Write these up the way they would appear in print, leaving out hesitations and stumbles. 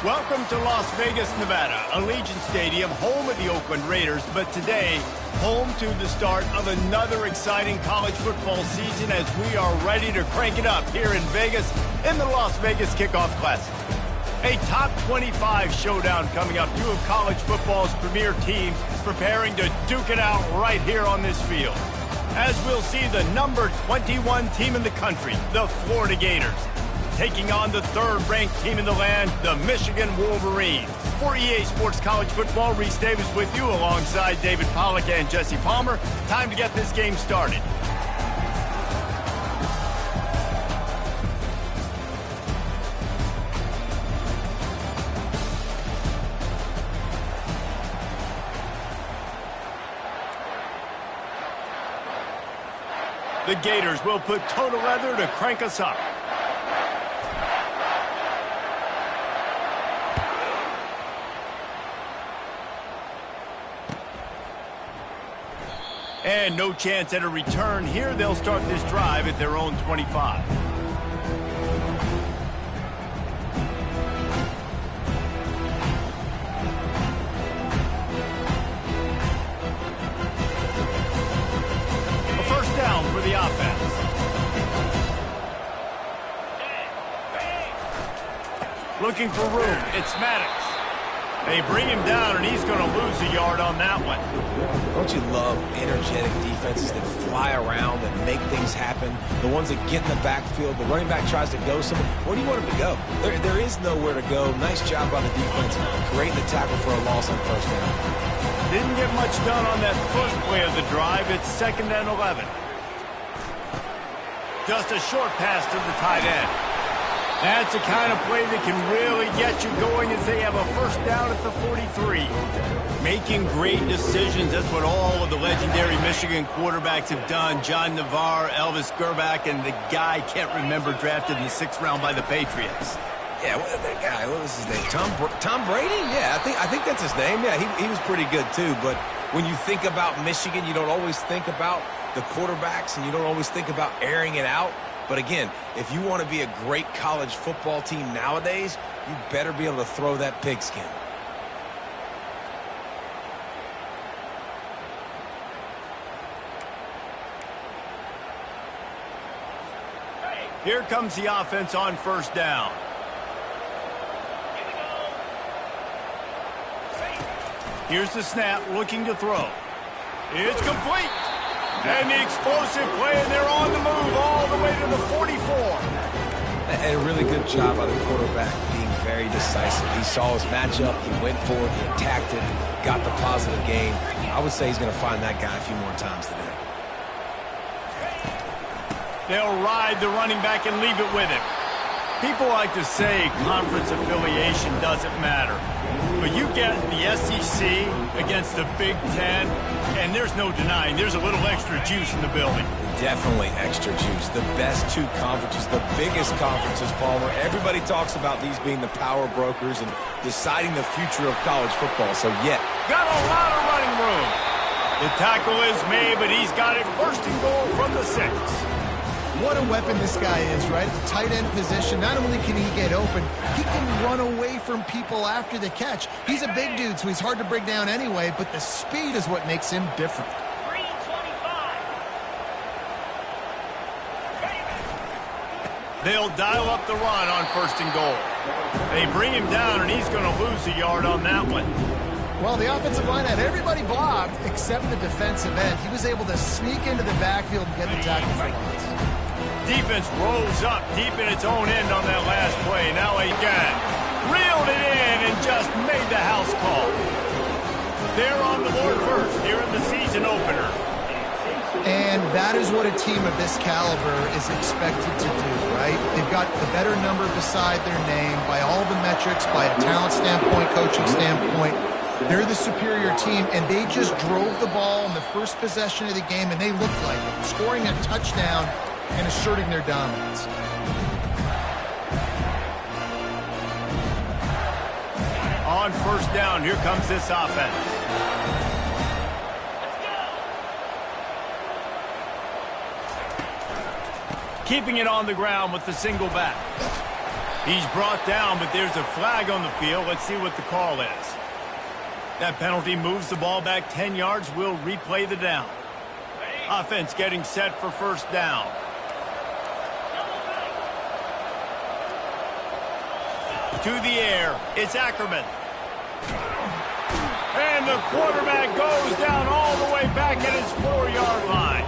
Welcome to Las Vegas, Nevada, Allegiant Stadium, home of the Oakland Raiders, but today, home to the start of another exciting college football season as we are ready to crank it up here in Vegas in the Las Vegas Kickoff Classic. A top 25 showdown coming up, two of college football's premier teams preparing to duke it out right here on this field. As we'll see the number 21 team in the country, the Florida Gators, taking on the third-ranked team in the land, the Michigan Wolverines. For EA Sports College Football, Reese Davis with you alongside David Pollack and Jesse Palmer. Time to get this game started. The Gators will put total leather to crank us up. And no chance at a return here. They'll start this drive at their own 25. A first down for the offense. Looking for room. It's Maddox. They bring him down, and he's going to lose a yard on that one. Don't you love energetic defenses that fly around and make things happen? The ones that get in the backfield, the running back tries to go somewhere. Where do you want him to go? There is nowhere to go. Nice job by the defense, creating the tackle for a loss on first down. Didn't get much done on that first play of the drive. It's 2nd and 11. Just a short pass to the tight end. That's the kind of play that can really get you going as they have a first down at the 43. Making great decisions, that's what all of the legendary Michigan quarterbacks have done. John Navarre, Elvis Gerbach, and the guy, can't remember, drafted in the 6th round by the Patriots. Yeah, that guy, what was his name? Tom Brady? Yeah, I think that's his name. Yeah, he was pretty good too. But when you think about Michigan, you don't always think about the quarterbacks, and you don't always think about airing it out. But again, if you want to be a great college football team nowadays, you better be able to throw that pigskin. Here comes the offense on first down. Here's the snap, looking to throw. It's complete. And the explosive play, and they're on the move all the way to the 44. And a really good job by the quarterback being very decisive. He saw his matchup, he went for it, he attacked it, got the positive gain. I would say he's going to find that guy a few more times today. They'll ride the running back and leave it with him. People like to say conference affiliation doesn't matter. But you get the SEC against the Big Ten, and there's no denying there's a little extra juice in the building. Definitely extra juice. The best two conferences, the biggest conferences, Palmer. Everybody talks about these being the power brokers and deciding the future of college football. So, yeah. Got a lot of running room. The tackle is made, but he's got it first and goal from the 6. What a weapon this guy is, right? At the tight end position, not only can he get open, he can run away from people after the catch. He's a big dude, so he's hard to bring down anyway, but the speed is what makes him different. They'll dial up the run on first and goal. They bring him down, and he's going to lose a yard on that one. Well, the offensive line had everybody blocked except the defensive end. He was able to sneak into the backfield and get the tackle for loss. Defense rolls up deep in its own end on that last play. Now again, reeled it in and just made the house call. They're on the board first here in the season opener. And that is what a team of this caliber is expected to do, right? They've got the better number beside their name by all the metrics, by a talent standpoint, coaching standpoint. They're the superior team, and they just drove the ball in the first possession of the game, and they looked like it, scoring a touchdown and asserting their dominance. On first down, here comes this offense. Keeping it on the ground with the single back. He's brought down, but there's a flag on the field. Let's see what the call is. That penalty moves the ball back 10 yards. We'll replay the down. Offense getting set for first down. To the air, it's Ackerman. And the quarterback goes down all the way back at his 4-yard line.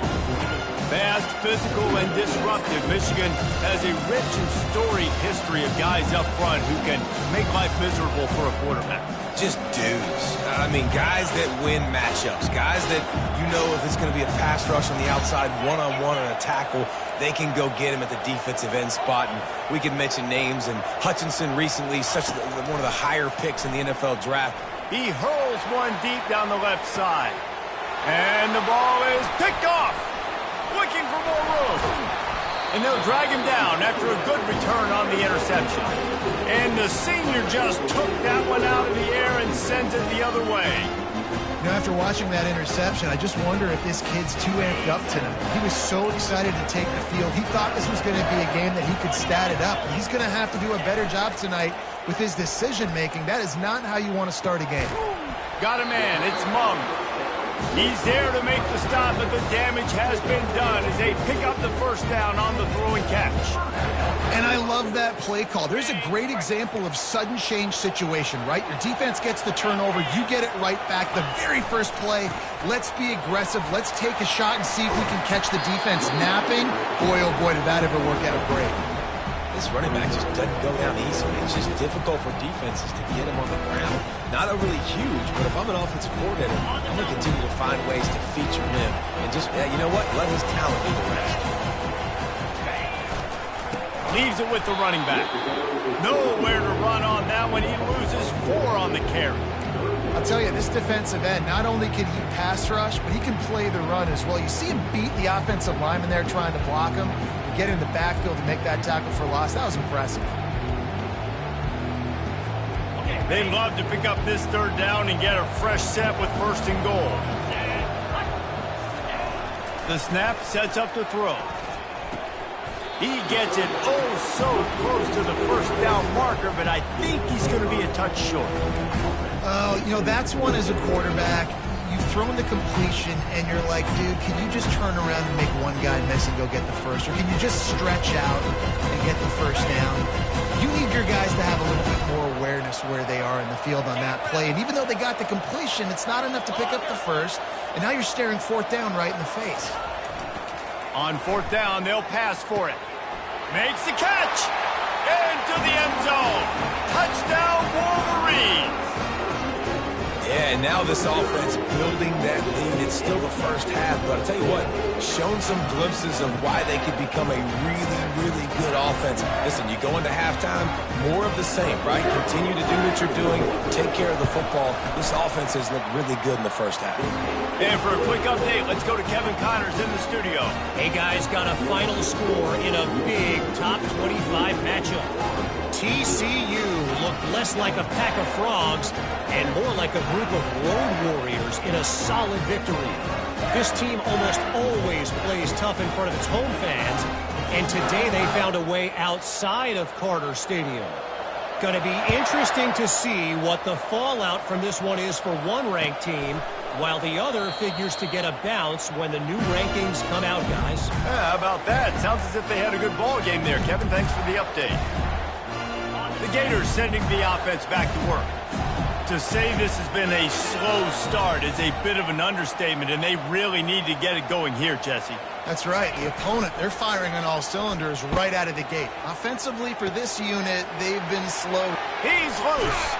Fast, physical, and disruptive. Michigan has a rich and storied history of guys up front who can make life miserable for a quarterback. Just dudes. I mean, guys that win matchups. Guys that, you know, if it's going to be a pass rush on the outside, one-on-one on a tackle, they can go get him at the defensive end spot. And we can mention names. And Hutchinson recently, one of the higher picks in the NFL draft. He hurls one deep down the left side. And the ball is picked off. Looking for more room. And they'll drag him down after a good return on the interception. And the senior just took that one out of the air and sends it the other way. You know, after watching that interception, I just wonder if this kid's too amped up tonight. He was so excited to take the field. He thought this was going to be a game that he could stat it up. He's going to have to do a better job tonight with his decision-making. That is not how you want to start a game. Got a man. It's Mung. He's there to make the stop, but the damage has been done as they pick up the first down on the throwing catch. And I love that play call. There's a great example of sudden change situation, right? Your defense gets the turnover. You get it right back. The very first play, let's be aggressive. Let's take a shot and see if we can catch the defense napping. Boy, oh boy, did that ever work out great. This running back just doesn't go down easily. It's just difficult for defenses to get him on the ground. Not overly huge, but if I'm an offensive coordinator, I'm going to continue to find ways to feature him and just, you know what, let his talent do the rest. Leaves it with the running back. Nowhere to run on that one. He loses 4 on the carry. I'll tell you, this defensive end, not only can he pass rush, but he can play the run as well. You see him beat the offensive lineman there trying to block him. Get in the backfield to make that tackle for loss. That was impressive. They'd love to pick up this third down and get a fresh set with first and goal. The snap sets up the throw. He gets it so close to the first down marker, but I think he's going to be a touch short. You know, that's one as a quarterback. You've thrown the completion, and you're like, dude, can you just turn around and make one guy miss and go get the first? Or can you just stretch out and get the first down? You need your guys to have a little bit more awareness where they are in the field on that play. And even though they got the completion, it's not enough to pick up the first. And now you're staring fourth down right in the face. On fourth down, they'll pass for it. Makes the catch. Into the end zone. Touchdown, Wolverines. Yeah, and now this offense building that lead. It's still the first half, but I'll tell you what, shown some glimpses of why they could become a really, really good offense. Listen, you go into halftime, more of the same, right? Continue to do what you're doing, take care of the football. This offense has looked really good in the first half. And for a quick update, let's go to Kevin Connors in the studio. Hey, guys, got a final score in a big top 25 matchup. TCU looked less like a pack of frogs and more like a group of road warriors in a solid victory. This team almost always plays tough in front of its home fans, and today they found a way outside of Carter Stadium. Going to be interesting to see what the fallout from this one is for one ranked team, while the other figures to get a bounce when the new rankings come out, guys. Yeah, how about that? Sounds as if they had a good ball game there, Kevin. Thanks for the update. The Gators sending the offense back to work. To say this has been a slow start is a bit of an understatement, and they really need to get it going here, Jesse. That's right. The opponent, they're firing on all cylinders right out of the gate. Offensively for this unit, they've been slow. He's loose.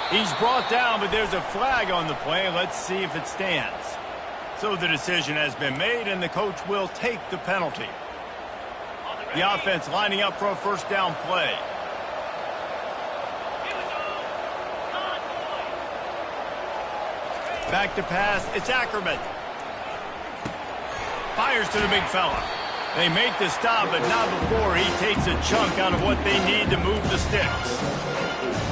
He's brought down, but there's a flag on the play. Let's see if it stands. So the decision has been made, and the coach will take the penalty. The offense lining up for a first down play. Back to pass, it's Ackerman. Fires to the big fella. They make the stop, but not before he takes a chunk out of what they need to move the sticks.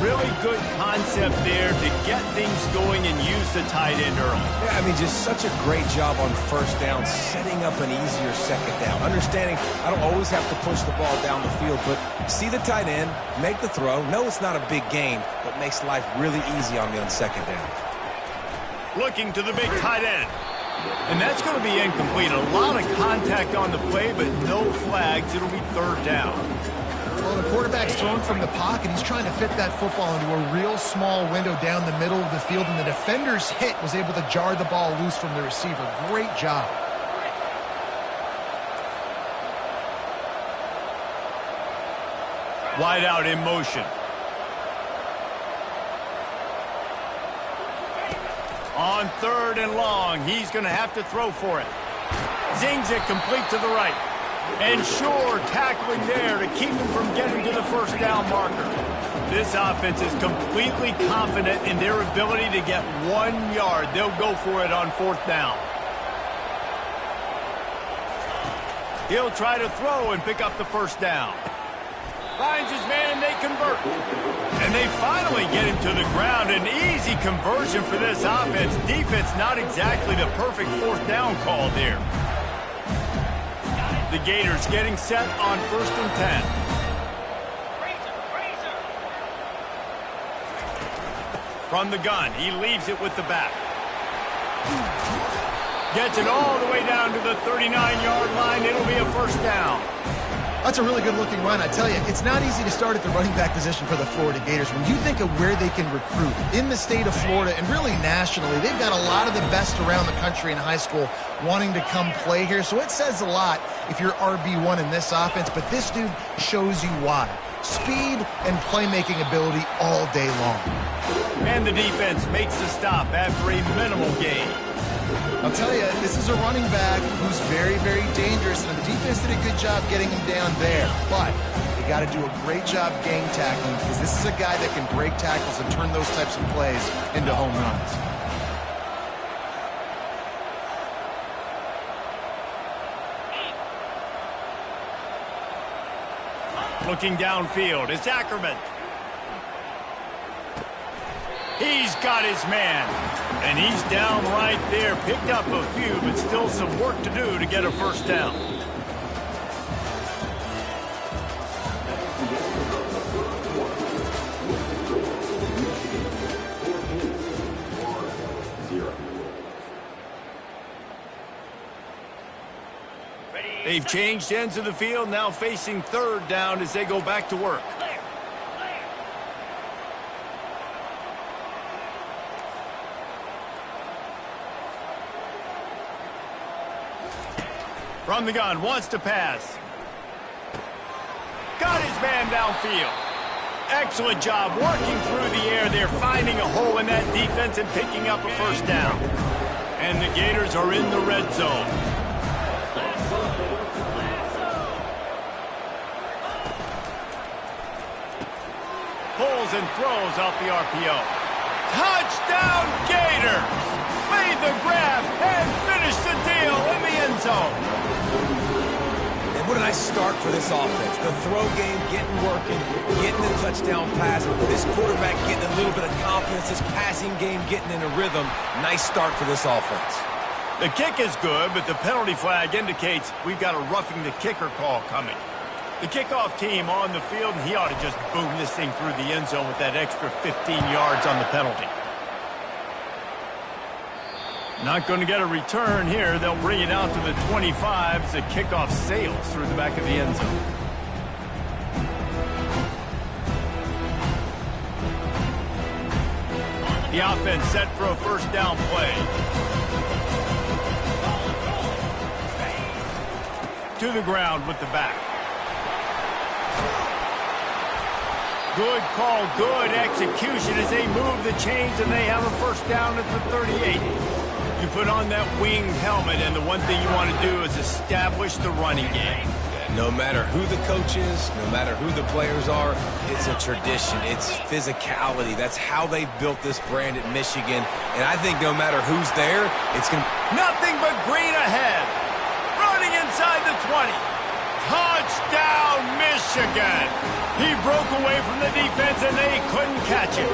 Really good concept there to get things going and use the tight end early. Yeah, I mean, just such a great job on first down, setting up an easier second down. Understanding I don't always have to push the ball down the field, but see the tight end, make the throw. No, it's not a big gain, but makes life really easy on me on second down. Looking to the big tight end. And that's going to be incomplete. A lot of contact on the play, but no flags. It'll be third down. Well, the quarterback's thrown from the pocket. He's trying to fit that football into a real small window down the middle of the field, and the defender's hit was able to jar the ball loose from the receiver. Great job. Wide out in motion. On third and long, he's going to have to throw for it. Zings it complete to the right. And sure, tackling there to keep him from getting to the first down marker. This offense is completely confident in their ability to get 1 yard. They'll go for it on fourth down. He'll try to throw and pick up the first down. Finds his man, and they convert. And they finally get him to the ground. An easy conversion for this offense. Defense not exactly the perfect fourth down call there. The Gators getting set on 1st and 10. From the gun, he leaves it with the back. Gets it all the way down to the 39-yard line. It'll be a first down. That's a really good-looking run. I tell you, it's not easy to start at the running back position for the Florida Gators. When you think of where they can recruit in the state of Florida and really nationally, they've got a lot of the best around the country in high school wanting to come play here. So it says a lot if you're RB1 in this offense, but this dude shows you why. Speed and playmaking ability all day long. And the defense makes the stop after a minimal gain. I'll tell you, this is a running back who's very, very dangerous, and the defense did a good job getting him down there. But they got to do a great job gang tackling, because this is a guy that can break tackles and turn those types of plays into home runs. Looking downfield, it's Ackerman. He's got his man. And he's down right there. Picked up a few, but still some work to do to get a first down. They've changed ends of the field, now facing third down as they go back to work. From the gun, wants to pass. Got his man downfield. Excellent job working through the air there, finding a hole in that defense and picking up a first down. And the Gators are in the red zone. Pulls and throws off the RPO. Touchdown Gators! Made the grab and finished the deal in the end zone. And what a nice start for this offense. The throw game getting working, getting the touchdown pass. This quarterback getting a little bit of confidence. This passing game getting in a rhythm. Nice start for this offense. The kick is good, but the penalty flag indicates we've got a roughing the kicker call coming. The kickoff team on the field, and he ought to just boom this thing through the end zone with that extra 15 yards on the penalty. Not going to get a return here. They'll bring it out to the 25 as the kickoff sails through the back of the end zone. The offense set for a first down play. To the ground with the back. Good call, good execution as they move the chains, and they have a first down at the 38. You put on that winged helmet, and the one thing you want to do is establish the running game. No matter who the coach is, no matter who the players are, it's a tradition. It's physicality. That's how they built this brand at Michigan. And I think no matter who's there, it's going to... Nothing but green ahead. Running inside the 20. Touchdown! Touchdown, Michigan! He broke away from the defense, and they couldn't catch him.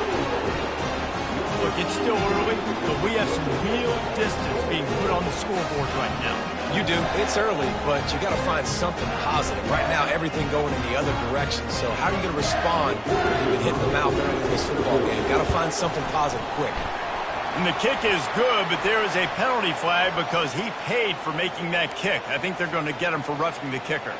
Look, it's still early, but we have some real distance being put on the scoreboard right now. You do. It's early, but you got to find something positive. Right now, everything going in the other direction. So how are you going to respond when you've been hitting the mouth early in this football game? Got to find something positive quick. And the kick is good, but there is a penalty flag because he paid for making that kick. I think they're going to get him for roughing the kicker.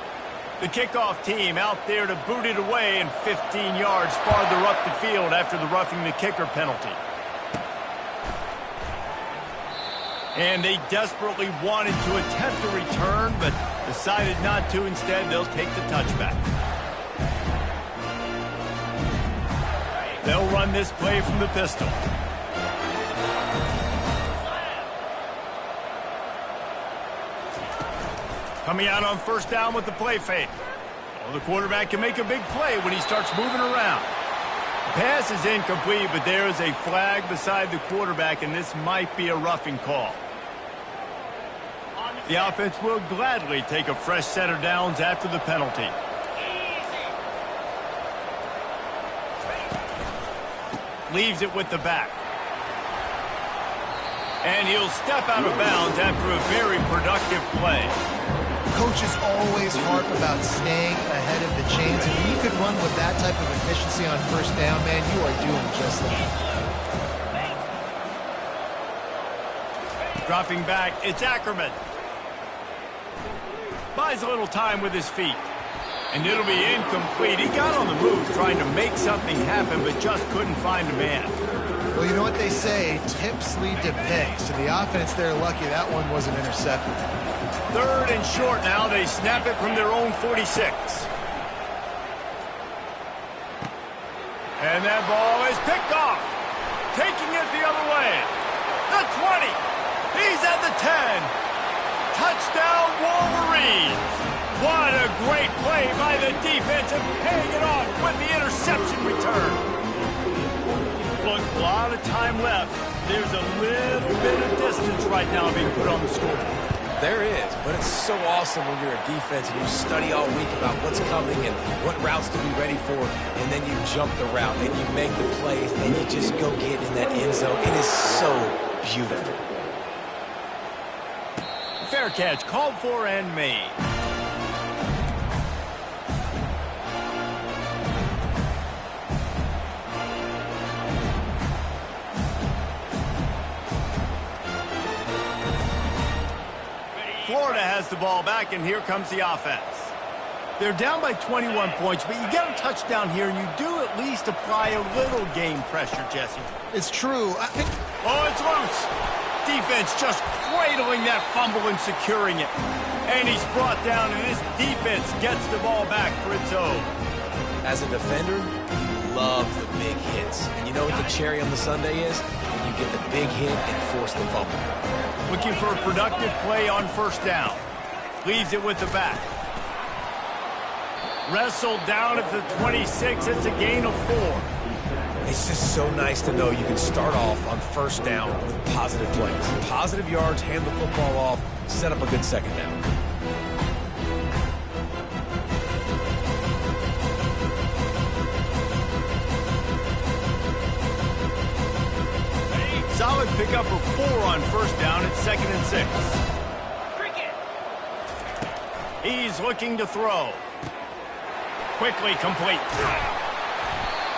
The kickoff team out there to boot it away and 15 yards farther up the field after the roughing the kicker penalty. And they desperately wanted to attempt a return, but decided not to. Instead, they'll take the touchback. They'll run this play from the pistol. Coming out on first down with the play fake. Well, the quarterback can make a big play when he starts moving around. The pass is incomplete, but there is a flag beside the quarterback, and this might be a roughing call. The offense will gladly take a fresh set of downs after the penalty. Leaves it with the back. And he'll step out of bounds after a very productive play. Coaches always harp about staying ahead of the chains, and when you can run with that type of efficiency on first down, man, you are doing just that. Dropping back, it's Ackerman. Buys a little time with his feet. And it'll be incomplete. He got on the move trying to make something happen, but just couldn't find a man. Well, you know what they say, tips lead to picks. To the offense, they're lucky that one wasn't intercepted. Third and short now. They snap it from their own 46. And that ball is picked off. Taking it the other way. The 20. He's at the 10. Touchdown, Wolverines. What a great play by the defense and paying it off with the interception return. Look, a lot of time left. There's a little bit of distance right now being put on the scoreboard. There is, but it's so awesome when you're a defense and you study all week about what's coming and what routes to be ready for, and then you jump the route and you make the plays and you just go get in that end zone. It is so beautiful. Fair catch, called for and made. Florida has the ball back, and here comes the offense. They're down by 21 points, but you get a touchdown here, and you do at least apply a little game pressure, Jesse. It's true. Oh, it's loose. Defense just cradling that fumble and securing it. And he's brought down, and this defense gets the ball back for its own. As a defender, you love the big hits. And you know what the cherry on the sundae is? When you get the big hit and force the fumble. Looking for a productive play on first down. Leaves it with the back. Wrestled down at the 26. It's a gain of 4. It's just so nice to know you can start off on first down with positive plays. Positive yards, hand the football off, set up a good second down. Solid pickup of 4 on first down. It's 2nd and 6. He's looking to throw. Quickly complete.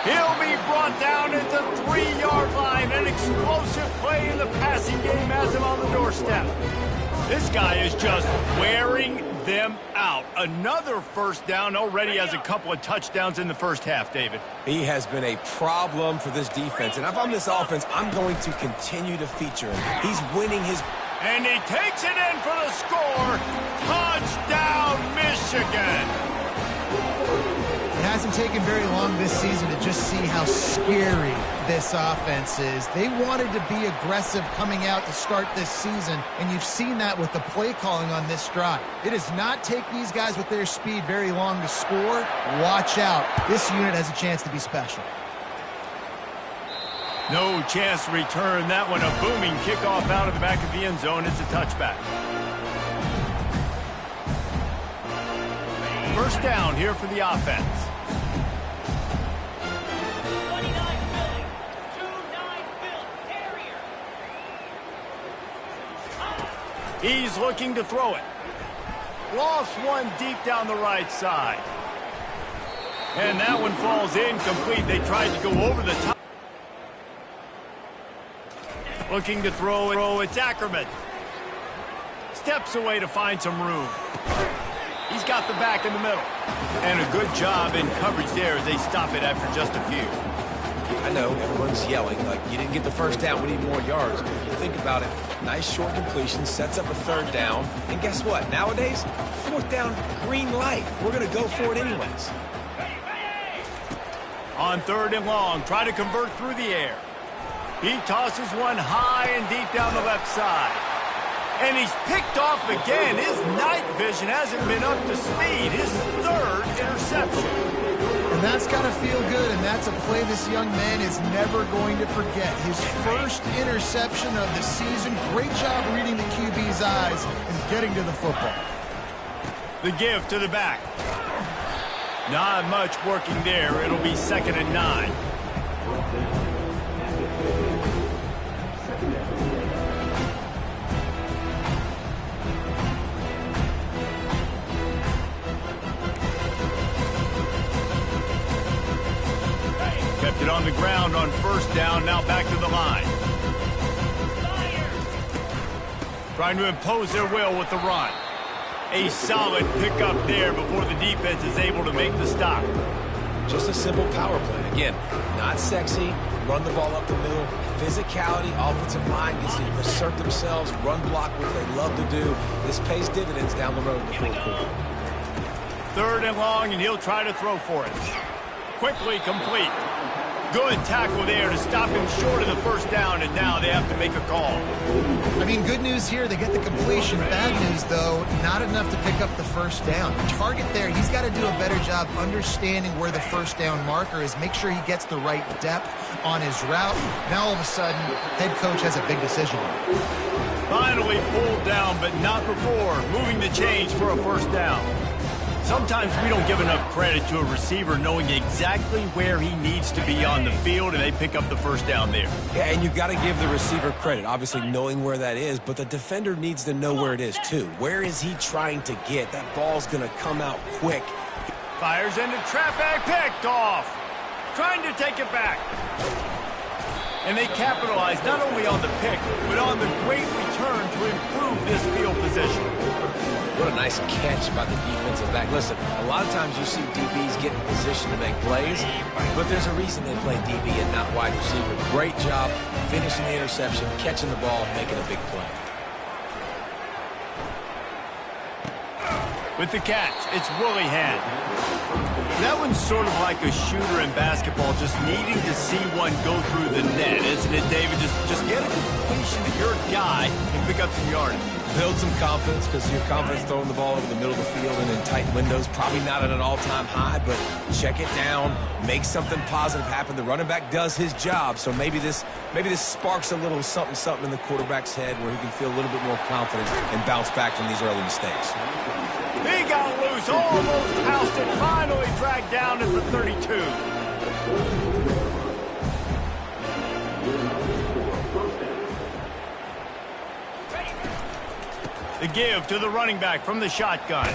He'll be brought down at the 3-yard line. An explosive play in the passing game has him on the doorstep. This guy is just wearing them out. Another first down, already has a couple of touchdowns in the first half, David. He has been a problem for this defense. And if I'm this offense, I'm going to continue to feature him. He's winning his... And he takes it in for the score. Touchdown, Michigan. It hasn't taken very long this season to just see how scary this offense is. They wanted to be aggressive coming out to start this season, and you've seen that with the play calling on this drive. It does not take these guys with their speed very long to score. Watch out. This unit has a chance to be special. No chance to return that one. A booming kickoff out of the back of the end zone. It's a touchback. First down here for the offense. He's looking to throw it. Lost one deep down the right side. And that one falls incomplete. They tried to go over the top. Looking to throw. It's Ackerman. Steps away to find some room. He's got the back in the middle. And a good job in coverage there as they stop it after just a few. I know, everyone's yelling, like, you didn't get the first down, we need more yards. Think about it. Nice short completion, sets up a third down. And guess what? Nowadays, fourth down, green light. We're going to go for it anyways. On third and long, try to convert through the air. He tosses one high and deep down the left side. And he's picked off again. His night vision hasn't been up to speed. His third interception. And that's got to feel good, and that's a play this young man is never going to forget. His first interception of the season. Great job reading the QB's eyes and getting to the football. The give to the back. Not much working there. It'll be 2nd and 9. Kept it on the ground on first down, now back to the line. Trying to impose their will with the run. A solid pickup there before the defense is able to make the stop. Just a simple power play. Again, not sexy, run the ball up the middle. Physicality, offensive line gets to assert themselves, run block, which they love to do. This pays dividends down the road in the fourth quarter. Third and long, and he'll try to throw for it. Quickly complete. Good tackle there to stop him short of the first down, and now they have to make a call. I mean, good news here, they get the completion. Bad news, though, not enough to pick up the first down. The target there, he's got to do a better job understanding where the first down marker is, make sure he gets the right depth on his route. Now, all of a sudden, head coach has a big decision. Finally pulled down, but not before. Moving the chains for a first down. Sometimes we don't give enough credit to a receiver knowing exactly where he needs to be on the field, and they pick up the first down there. Yeah, and you've got to give the receiver credit, obviously knowing where that is, but the defender needs to know where it is too. Where is he trying to get? That ball's going to come out quick. Fires into traffic, picked off. Trying to take it back. And they capitalize not only on the pick, but on the great return to improve this field position. What a nice catch by the defensive back. Listen, a lot of times you see DBs get in position to make plays, but there's a reason they play DB and not wide receiver. Great job finishing the interception, catching the ball, making a big play. With the catch, it's Willihan. That one's sort of like a shooter in basketball, just needing to see one go through the net, isn't it, David? Just get a completion to your guy and pick up some yardage. Build some confidence, because your confidence throwing the ball over the middle of the field and in tight windows, probably not at an all-time high, but check it down, make something positive happen. The running back does his job, so maybe this sparks a little something in the quarterback's head where he can feel a little bit more confident and bounce back from these early mistakes. He got loose, almost housed it, finally dragged down at the 32. The give to the running back from the shotgun.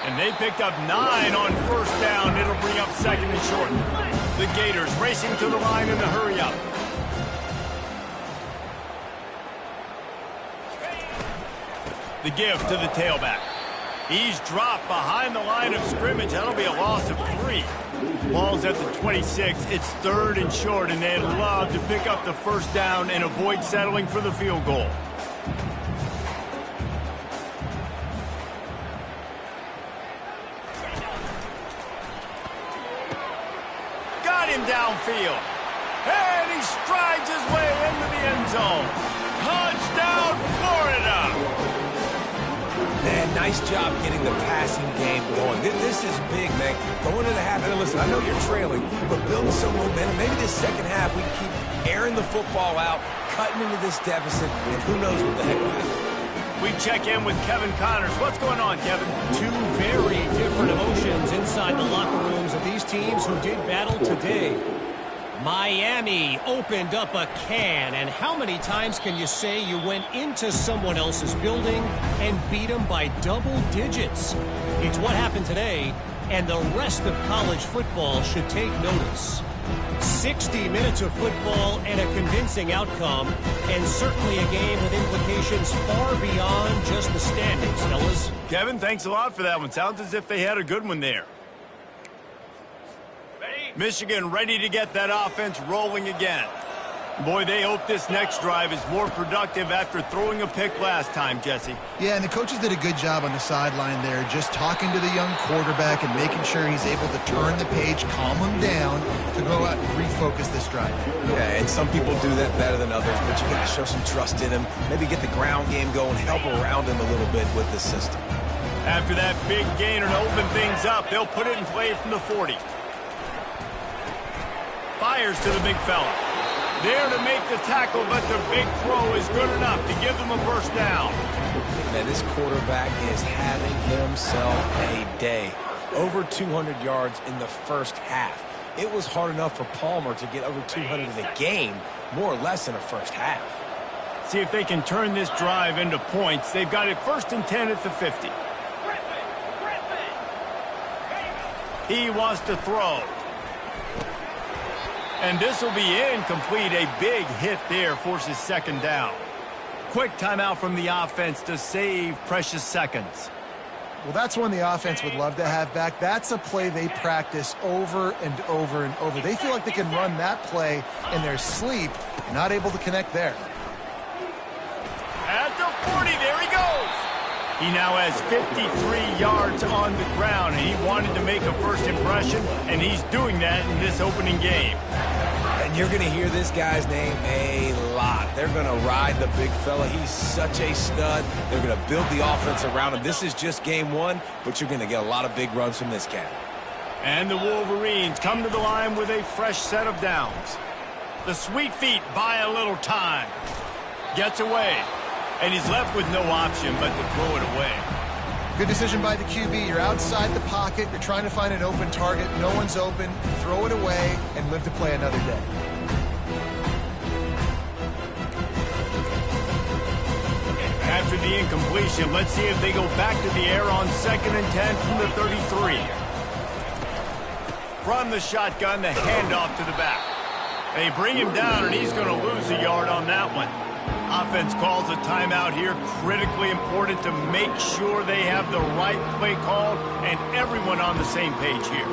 And they picked up 9 on first down. It'll bring up 2nd and short. The Gators racing to the line in a hurry up. The give to the tailback. He's dropped behind the line of scrimmage. That'll be a loss of 3. Ball's at the 26. It's 3rd and short, and they'd love to pick up the first down and avoid settling for the field goal. Got him downfield. And he strides his way into the end zone. Touchdown, Florida! Man, nice job getting the passing game going. This is big, man. Going into the half, and listen, I know you're trailing, but building some momentum. Maybe this second half we keep airing the football out, cutting into this deficit, and who knows what the heck will happen. We check in with Kevin Connors. What's going on, Kevin? Two very different emotions inside the locker rooms of these teams who did battle today. Miami opened up a can, and how many times can you say you went into someone else's building and beat them by double digits? It's what happened today, and the rest of college football should take notice. 60 minutes of football and a convincing outcome, and certainly a game with implications far beyond just the standings, fellas. Kevin, thanks a lot for that one. Sounds as if they had a good one there. Michigan ready to get that offense rolling again. Boy, they hope this next drive is more productive after throwing a pick last time, Jesse. Yeah, and the coaches did a good job on the sideline there, just talking to the young quarterback and making sure he's able to turn the page, calm him down, to go out and refocus this drive. Yeah, and some people do that better than others, but you got to show some trust in him. Maybe get the ground game going, help around him a little bit with the system. After that big gainer to open things up, they'll put it in play from the 40. Fires to the big fella. There to make the tackle, but the big throw is good enough to give them a first down. Man, this quarterback is having himself a day. Over 200 yards in the first half. It was hard enough for Palmer to get over 200 in the game, more or less in the first half. See if they can turn this drive into points. They've got it 1st and 10 at the 50. He wants to throw. And this will be incomplete. A big hit there forces second down. Quick timeout from the offense to save precious seconds. Well, that's one the offense would love to have back. That's a play they practice over and over and over. They feel like they can run that play in their sleep, not able to connect there. At the 40, there he goes. He now has 53 yards on the ground, and he wanted to make a first impression, and he's doing that in this opening game. And you're going to hear this guy's name a lot. They're going to ride the big fella. He's such a stud. They're going to build the offense around him. This is just game one, but you're going to get a lot of big runs from this cat. And the Wolverines come to the line with a fresh set of downs. The Sweet Feet buy a little time. Gets away. And he's left with no option but to throw it away. Good decision by the QB. You're outside the pocket. You're trying to find an open target. No one's open. Throw it away and live to play another day. After the incompletion, let's see if they go back to the air on 2nd and 10 from the 33. From the shotgun, the handoff to the back. They bring him down, and he's going to lose a yard on that one. Offense calls a timeout here. Critically important to make sure they have the right play called and everyone on the same page here.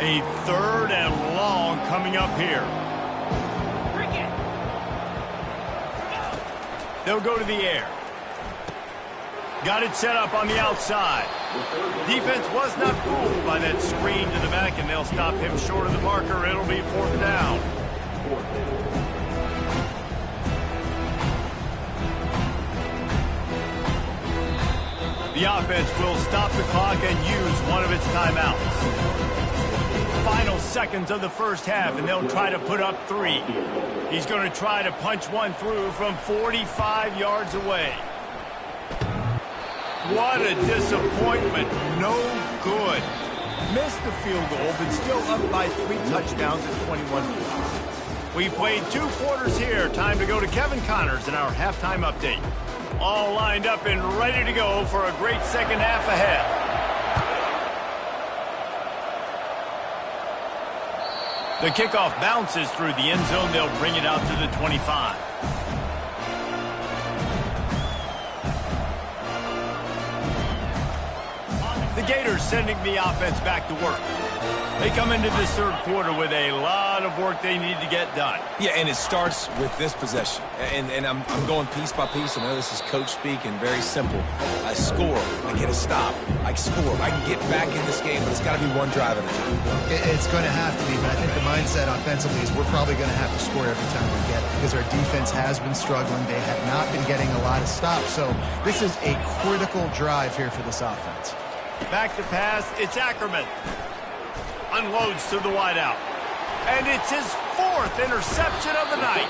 A 3rd and long coming up here. They'll go to the air. Got it set up on the outside. Defense was not fooled by that screen to the back, and they'll stop him short of the marker. It'll be 4th down. The offense will stop the clock and use one of its timeouts. Final seconds of the first half, and they'll try to put up 3. He's going to try to punch one through from 45 yards away. What a disappointment. No good. Missed the field goal, but still up by 3 touchdowns at 21 points. We played 2 quarters here. Time to go to Kevin Connors in our halftime update. All lined up and ready to go for a great second half ahead. The kickoff bounces through the end zone. They'll bring it out to the 25. The Gators sending the offense back to work. They come into this 3rd quarter with a lot of work they need to get done. Yeah, and it starts with this possession. And I'm going piece by piece. I know this is coach speak and very simple. I score. I get a stop. I score. I can get back in this game, but it's got to be one drive at a time. It's going to have to be, but I think the mindset offensively is we're probably going to have to score every time we get it because our defense has been struggling. They have not been getting a lot of stops. So this is a critical drive here for this offense. Back to pass. It's Ackerman. Unloads to the wideout. And it's his 4th interception of the night.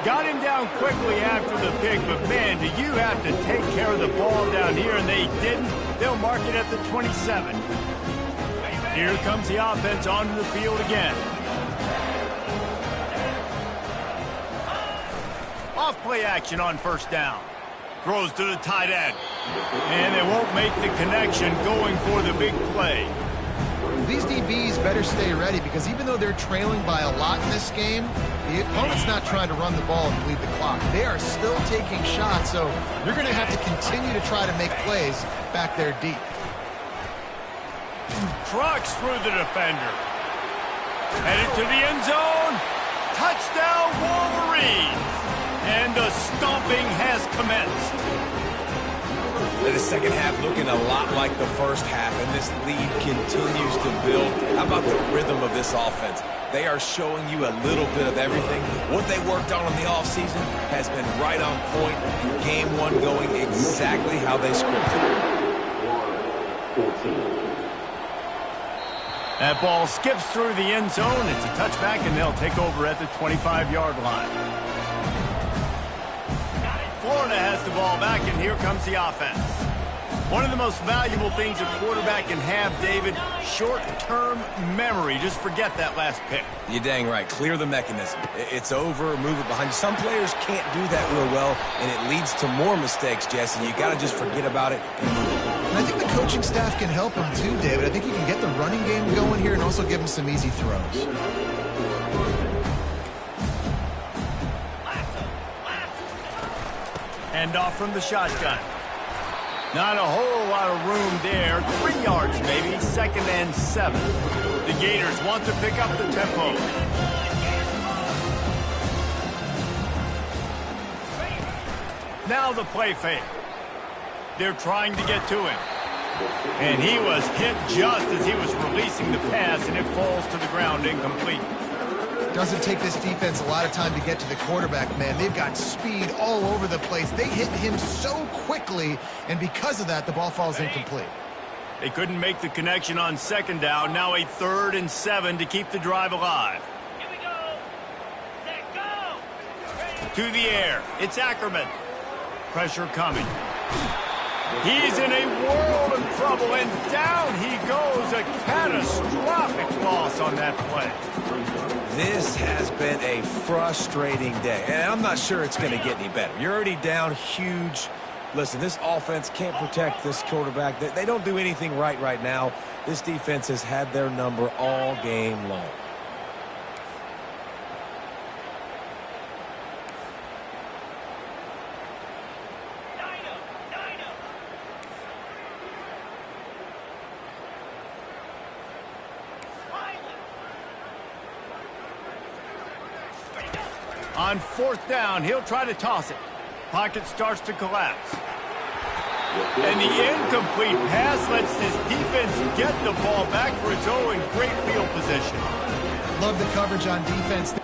Got him down quickly after the pick, but man, do you have to take care of the ball down here, and they didn't. They'll mark it at the 27. Here comes the offense onto the field again. Off play action on first down. Throws to the tight end. And they won't make the connection going for the big play. These DBs better stay ready because even though they're trailing by a lot in this game, the opponent's not trying to run the ball and bleed the clock. They are still taking shots, so you're going to have to continue to try to make plays back there deep. Trucks through the defender. Headed to the end zone. Touchdown, Wolverines. And the stomping has commenced. The second half looking a lot like the first half, and this lead continues to build. How about the rhythm of this offense? They are showing you a little bit of everything. What they worked on in the offseason has been right on point. Game one going exactly how they scripted it. That ball skips through the end zone. It's a touchback, and they'll take over at the 25-yard line. Florida has the ball back, and here comes the offense. One of the most valuable things a quarterback can have, David, short-term memory. Just forget that last pick. You're dang right. Clear the mechanism. It's over, move it behind you. Some players can't do that real well, and it leads to more mistakes, Jesse. You got to just forget about it and move it. And I think the coaching staff can help him too, David. I think you can get the running game going here and also give him some easy throws. Hand off from the shotgun. Not a whole lot of room there. 3 yards maybe. 2nd and 7. The Gators want to pick up the tempo. Now the play fake. They're trying to get to him. And he was hit just as he was releasing the pass, and it falls to the ground incomplete. Doesn't take this defense a lot of time to get to the quarterback, man. They've got speed all over the place. They hit him so quickly, and because of that, the ball falls incomplete. They couldn't make the connection on 2nd down. Now a 3rd and 7 to keep the drive alive. Here we go. Set, go. To the air. It's Ackerman. Pressure coming. He's in a world of trouble, and down he goes. A catastrophic loss on that play. This has been a frustrating day, and I'm not sure it's going to get any better. You're already down huge. Listen, this offense can't protect this quarterback. They don't do anything right now. This defense has had their number all game long. On 4th down, he'll try to toss it. Pocket starts to collapse. And the incomplete pass lets this defense get the ball back for its own. Great field position. Love the coverage on defense.